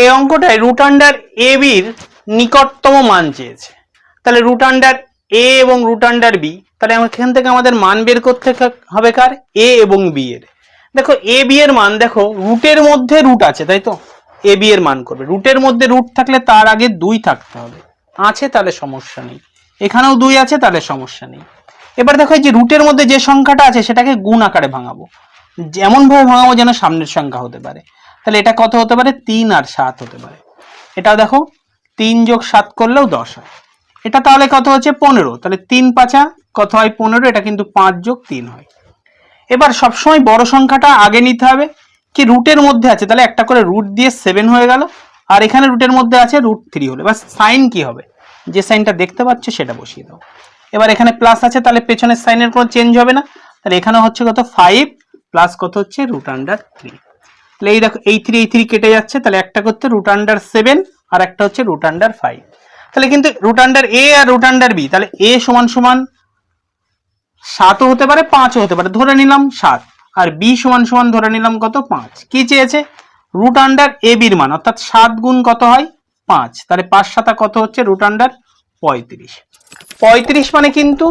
এই অঙ্কটায় root under এ বির নিকটতম মান চেয়েছে। তাহলে রুট আন্ডার এ এবং রুট আন্ডার বি, তাহলে এখান থেকে আমাদের মান বের করতে হবে কার? এ এবং বি এর। দেখো এ বি এর মান, দেখো রুটের মধ্যে রুট আছে, তাই তো এ বি এর মান করবে। রুটের মধ্যে রুট থাকলে তার আগে 2 থাকতে হবে, আছে তাহলে সমস্যা নেই। এখানেও 2 আছে তাহলে সমস্যা নেই। এবার দেখো এই যে রুটের মধ্যে যে সংখ্যাটা আছে সেটাকে গুণ আকারে ভাঙাবো, যেমন ভাবে ভাঙাবো যেন সামনের সংখ্যা হতে পারে। তাহলে এটা কত হতে পারে? 3 আর 7 হতে পারে। এটাও দেখো 3 যোগ 7 করলেও 10 হয়। এটা তাহলে কত হচ্ছে? 15। তাহলে 3 পাঁচা কত হয়? 15। এটা কিন্তু 5 যোগ 3 হয়। এবার সবসময় বড় সংখ্যাটা আগে নিতে হবে। কি রুটের মধ্যে আছে, তাহলে একটা করে রুট দিয়ে 7 হয়ে গেল, আর এখানে রুটের মধ্যে আছে √3 হলো। এবার সাইন কি হবে? যে সাইনটা দেখতে পাচ্ছ সেটা বসিয়ে দাও। এবার এখানে প্লাস আছে, তাহলে পেছনের সাইনের কোনো চেঞ্জ হবে না। তাহলে এখানে হচ্ছে কত? 5 প্লাস কত হচ্ছে? √3। তাহলে এই দেখো এই 3 কেটে যাচ্ছে, তাহলে একটা করতে √7 আর একটা হচ্ছে √5। তাহলে কিন্তু রুট আন্ডার এ আর রুট আন্ডার বি, তাহলে এ সমান সমান 7ও হতে পারে 5ও হতে পারে, ধরে নিলাম 7। আর বি সমান সমান ধরে নিলাম কত? 5। কি চেয়েছে? রুট আন্ডার এ বির মান, অর্থাৎ 7 গুণ কত হয়? 5। তাহলে 5 7 কত হচ্ছে? √35। 35 মানে কিন্তু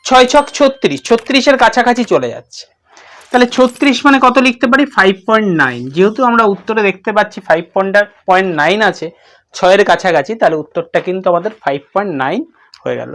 6 ছক 36, 36 এর কাছাকাছি চলে যাচ্ছে। তাহলে 36 মানে কত লিখতে পারি? 5.9। যেহেতু আমরা উত্তরে দেখতে পাচ্ছি 5.9 আছে 6 এর কাছাকাছি, তাহলে উত্তরটা কিন্তু আমাদের 5.9 হয়ে গেল।